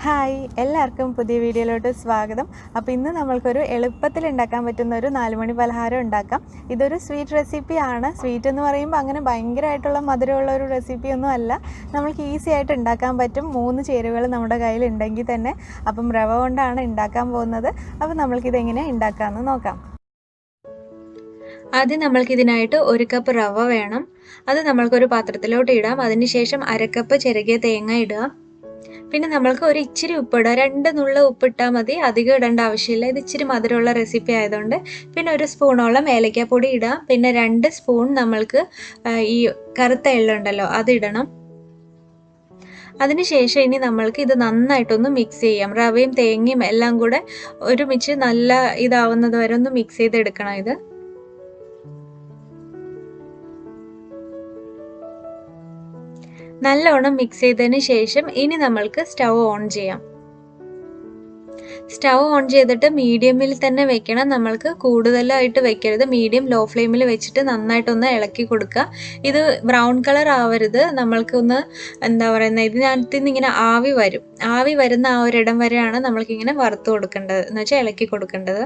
Hi, എല്ലാവർക്കും പുതിയ വീഡിയോയിലോട്ട് സ്വാഗതം. അപ്പോൾ ഇന്ന് നമ്മൾക്കൊരു എളുപ്പത്തിൽ ഉണ്ടാക്കാൻ പറ്റുന്ന ഒരു 4 മണി പലഹാരം ഉണ്ടാക്കാം. ഇതൊരു സ്വീറ്റ് റെസിപ്പിയാണ്. സ്വീറ്റ് എന്ന് പറയുമ്പോൾ അങ്ങനെ ഭയങ്കരമായിട്ടുള്ള മധുരമുള്ള ഒരു റെസിപ്പിയൊന്നും അല്ല. നമ്മൾക്ക് ഈസി ആയിട്ട് ഉണ്ടാക്കാൻ പറ്റും. 3 ചേരുവകൾ നമ്മുടെ കയ്യിൽ ഉണ്ടെങ്കിൽ തന്നെ. അപ്പം റവ കൊണ്ടാണ് ഉണ്ടാക്കാൻ പോകുന്നത്. അപ്പോൾ നമ്മൾക്കിതെങ്ങനെ ഉണ്ടാക്കാമെന്ന് നോക്കാം. ആദ്യം നമ്മൾക്കിതിനായിട്ട് 1 കപ്പ് റവ വേണം. അത് നമ്മൾക്കൊരു പാത്രത്തിലോട്ട് ഇടാം. അതിനുശേഷം 1/2 കപ്പ് ചിരകിയ തേങ്ങ ഇടുക. പിന്നെ നമ്മൾക്ക് ഒരു ഇച്ചിരി ഉപ്പിടുക. 2 നുള്ള ഉപ്പിട്ടാൽ മതി, അധികം ഇടേണ്ട ആവശ്യമില്ല. ഇത് ഇച്ചിരി മധുരമുള്ള റെസിപ്പി ആയതുകൊണ്ട്. പിന്നെ 1 സ്പൂണോളം ഏലക്കാപ്പൊടി ഇടാം. പിന്നെ 2 സ്പൂൺ നമ്മൾക്ക് ഈ കറുത്ത എള്ളുണ്ടല്ലോ അതിടണം. അതിനുശേഷം ഇനി നമ്മൾക്ക് ഇത് നന്നായിട്ടൊന്ന് മിക്സ് ചെയ്യാം. റവയും തേങ്ങയും എല്ലാം കൂടെ ഒരുമിച്ച് നല്ല ഇതാവുന്നത് വരെ ഒന്ന് മിക്സ് ചെയ്തെടുക്കണം. ഇത് നല്ലോണം മിക്സ് ചെയ്തതിന് ശേഷം ഇനി നമ്മൾക്ക് സ്റ്റൗ ഓൺ ചെയ്യാം. സ്റ്റൗ ഓൺ ചെയ്തിട്ട് മീഡിയമിൽ തന്നെ വെക്കണം. നമ്മൾക്ക് കൂടുതലായിട്ട് വെക്കരുത്. മീഡിയം ലോ ഫ്ലെയിമിൽ വെച്ചിട്ട് നന്നായിട്ടൊന്ന് ഇളക്കി കൊടുക്കുക. ഇത് ബ്രൗൺ കളർ ആവരുത്. നമ്മൾക്കൊന്ന് എന്താ പറയുന്നത്, ഇതിനകത്ത് നിന്ന് ഇങ്ങനെ ആവി വരുന്ന ആ ഒരിടം വരെയാണ് നമ്മൾക്കിങ്ങനെ വറുത്ത് കൊടുക്കേണ്ടത്, എന്ന് വെച്ചാൽ ഇളക്കി കൊടുക്കേണ്ടത്.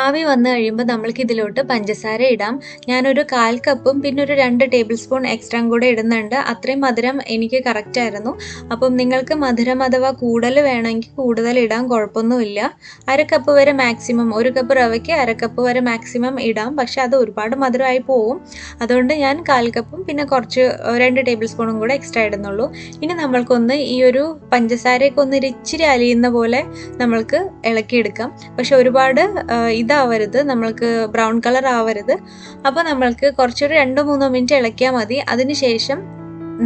ആവി വന്നു കഴിയുമ്പോൾ നമ്മൾക്ക് ഇതിലോട്ട് പഞ്ചസാര ഇടാം. ഞാനൊരു 1/4 കപ്പും പിന്നെ ഒരു 2 ടേബിൾ സ്പൂൺ എക്സ്ട്രാ കൂടെ ഇടുന്നുണ്ട്. അത്രയും മധുരം എനിക്ക് കറക്റ്റ് ആയിരുന്നു. അപ്പം നിങ്ങൾക്ക് മധുരം അഥവാ കൂടുതൽ വേണമെങ്കിൽ കൂടുതൽ ഇടാൻ കുഴപ്പമൊന്നുമില്ല. 1/2 കപ്പ് വരെ മാക്സിമം, 1 കപ്പ് റവയ്ക്ക് 1/2 കപ്പ് വരെ മാക്സിമം ഇടാം. പക്ഷെ അത് ഒരുപാട് മധുരമായി പോവും. അതുകൊണ്ട് ഞാൻ 1/4 കപ്പും പിന്നെ കുറച്ച് 2 ടേബിൾ സ്പൂണും കൂടെ എക്സ്ട്രാ ഇടുന്നുള്ളൂ. ഇനി നമ്മൾക്കൊന്ന് ഈ ഒരു പഞ്ചസാരയൊക്കെ ഒന്ന് ഇച്ചിരി അലിയുന്ന പോലെ നമ്മൾക്ക് ഇളക്കിയെടുക്കാം. പക്ഷെ ഒരുപാട് ഇതാവരുത്, നമ്മൾക്ക് ബ്രൗൺ കളർ ആവരുത്. അപ്പോൾ നമ്മൾക്ക് കുറച്ചൊരു 2-3 മിനിറ്റ് ഇളക്കിയാൽ മതി. അതിനുശേഷം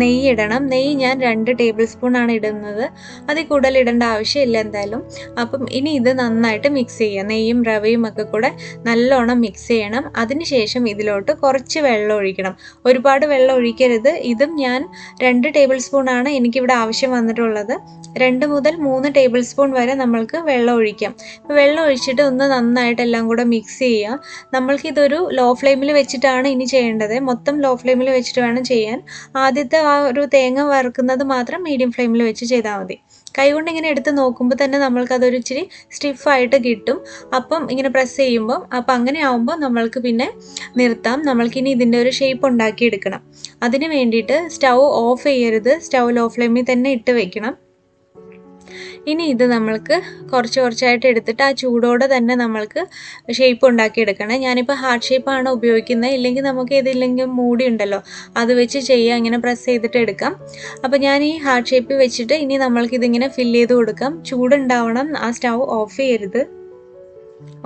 നെയ്യ് ഇടണം. നെയ്യ് ഞാൻ 2 ടേബിൾ സ്പൂൺ ആണ് ഇടുന്നത്. അതിൽ കൂടുതൽ ഇടേണ്ട ആവശ്യമില്ല എന്തായാലും. അപ്പം ഇനി ഇത് നന്നായിട്ട് മിക്സ് ചെയ്യുക. നെയ്യും റവയും ഒക്കെ കൂടെ നല്ലോണം മിക്സ് ചെയ്യണം. അതിനുശേഷം ഇതിലോട്ട് കുറച്ച് വെള്ളം ഒഴിക്കണം. ഒരുപാട് വെള്ളം ഒഴിക്കരുത്. ഇതും ഞാൻ 2 ടേബിൾ സ്പൂൺ ആണ് എനിക്കിവിടെ ആവശ്യം വന്നിട്ടുള്ളത്. 2 മുതൽ 3 ടേബിൾ സ്പൂൺ വരെ നമ്മൾക്ക് വെള്ളം ഒഴിക്കാം. വെള്ളം ഒഴിച്ചിട്ട് ഒന്ന് നന്നായിട്ട് എല്ലാം കൂടെ മിക്സ് ചെയ്യുക. നമ്മൾക്കിതൊരു ലോ ഫ്ലെയിമിൽ വെച്ചിട്ടാണ് ഇനി ചെയ്യേണ്ടത്. മൊത്തം ലോ ഫ്ലെയിമിൽ വെച്ചിട്ട് വേണം ചെയ്യാൻ. ആദ്യത്തെ ആ ഒരു തേങ്ങ വറുക്കുന്നത് മാത്രം മീഡിയം ഫ്ലെയിമിൽ വെച്ച് ചെയ്താൽ മതി. കൈകൊണ്ട് ഇങ്ങനെ എടുത്ത് നോക്കുമ്പോൾ തന്നെ നമ്മൾക്കതൊരു ഇച്ചിരി സ്റ്റിഫായിട്ട് കിട്ടും. അപ്പം ഇങ്ങനെ പ്രസ് ചെയ്യുമ്പോൾ, അപ്പം അങ്ങനെ ആവുമ്പോൾ നമ്മൾക്ക് പിന്നെ നിർത്താം. നമ്മൾക്കിനി ഇതിൻ്റെ ഒരു ഷേപ്പ് ഉണ്ടാക്കിയെടുക്കണം. അതിന് വേണ്ടിയിട്ട് സ്റ്റൗ ഓഫ് ചെയ്യരുത്. സ്റ്റൗ ലോ ഫ്ലെയിമിൽ തന്നെ ഇട്ട് വെക്കണം. ഇനി ഇത് നമ്മൾക്ക് കുറച്ചായിട്ട് എടുത്തിട്ട് ആ ചൂടോടെ തന്നെ നമ്മൾക്ക് ഷേപ്പ് ഉണ്ടാക്കിയെടുക്കണം. ഞാനിപ്പോൾ ഹാർട്ട് ഷേപ്പാണ് ഉപയോഗിക്കുന്നത്. ഇല്ലെങ്കിൽ നമുക്ക് ഏതില്ലെങ്കിൽ മൂടി ഉണ്ടല്ലോ, അത് വെച്ച് ചെയ്യുക. ഇങ്ങനെ പ്രസ് ചെയ്തിട്ട് എടുക്കാം. അപ്പോൾ ഞാൻ ഈ ഹാർട്ട് ഷേപ്പ് വെച്ചിട്ട് ഇനി നമ്മൾക്കിതിങ്ങനെ ഫില്ല് ചെയ്ത് കൊടുക്കാം. ചൂടുണ്ടാവണം. ആ സ്റ്റൗ ഓഫ് ചെയ്യരുത്.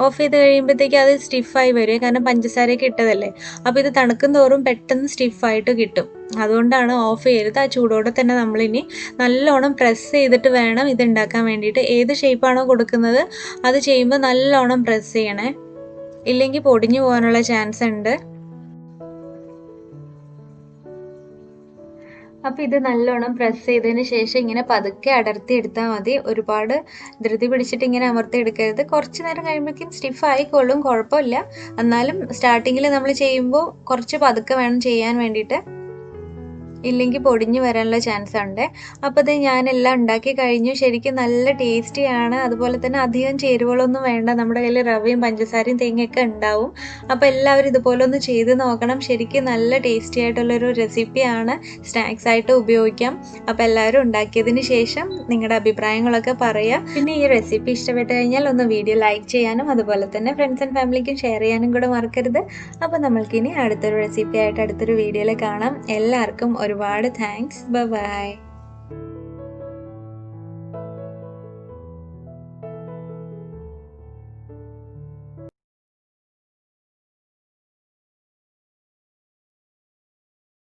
ഓഫ് ചെയ്ത് കഴിയുമ്പോഴത്തേക്ക് അത് സ്റ്റിഫായി വരും, കാരണം പഞ്ചസാരയൊക്കെ ഇട്ടതല്ലേ. അപ്പോൾ ഇത് തണുക്കും തോറും പെട്ടെന്ന് സ്റ്റിഫായിട്ട് കിട്ടും. അതുകൊണ്ടാണ് ഓഫ് ചെയ്യരുത്. ആ ചൂടോടെ തന്നെ നമ്മളിനി നല്ലോണം പ്രസ് ചെയ്തിട്ട് വേണം ഇത് ഉണ്ടാക്കാൻ വേണ്ടിയിട്ട്. ഏത് ഷേപ്പാണോ കൊടുക്കുന്നത് അത് ചെയ്യുമ്പോൾ നല്ലോണം പ്രസ് ചെയ്യണേ, ഇല്ലെങ്കിൽ പൊടിഞ്ഞു പോകാനുള്ള ചാൻസ് ഉണ്ട്. അപ്പോൾ ഇത് നല്ലോണം പ്രസ് ചെയ്തതിന് ശേഷം ഇങ്ങനെ പതുക്കെ അടർത്തി എടുത്താൽ മതി. ഒരുപാട് ധൃതി പിടിച്ചിട്ട് ഇങ്ങനെ അമർത്തി എടുക്കരുത്. കുറച്ച് നേരം കഴിയുമ്പോഴേക്കും സ്റ്റിഫ് ആയിക്കോളും, കുഴപ്പമില്ല. എന്നാലും സ്റ്റാർട്ടിങ്ങിൽ നമ്മൾ ചെയ്യുമ്പോൾ കുറച്ച് പതുക്കെ വേണം ചെയ്യാൻ വേണ്ടിയിട്ട്, ഇല്ലെങ്കിൽ പൊടിഞ്ഞു വരാനുള്ള ചാൻസ് ഉണ്ട്. അപ്പോൾ ഇത് ഞാനെല്ലാം ഉണ്ടാക്കി കഴിഞ്ഞു. ശരിക്കും നല്ല ടേസ്റ്റിയാണ്. അതുപോലെ തന്നെ അധികം ചേരുവകളൊന്നും വേണ്ട. നമ്മുടെ കയ്യിൽ റവയും പഞ്ചസാരയും തേങ്ങയൊക്കെ ഉണ്ടാവും. അപ്പോൾ എല്ലാവരും ഇതുപോലെ ഒന്ന് ചെയ്ത് നോക്കണം. ശരിക്കും നല്ല ടേസ്റ്റി ആയിട്ടുള്ളൊരു റെസിപ്പിയാണ്. സ്നാക്സ് ആയിട്ട് ഉപയോഗിക്കാം. അപ്പോൾ എല്ലാവരും ഉണ്ടാക്കിയതിന് ശേഷം നിങ്ങളുടെ അഭിപ്രായങ്ങളൊക്കെ പറയുക. പിന്നെ ഈ റെസിപ്പി ഇഷ്ടപ്പെട്ട് കഴിഞ്ഞാൽ ഒന്ന് വീഡിയോ ലൈക്ക് ചെയ്യാനും അതുപോലെ തന്നെ ഫ്രണ്ട്സ് ആൻഡ് ഫാമിലിക്കും ഷെയർ ചെയ്യാനും കൂടെ മറക്കരുത്. അപ്പോൾ നമ്മൾക്കിനി അടുത്തൊരു റെസിപ്പി ആയിട്ട് അടുത്തൊരു വീഡിയോയിൽ കാണാം. എല്ലാവർക്കും ഒരുപാട് താങ്ക്സ്. ബൈ.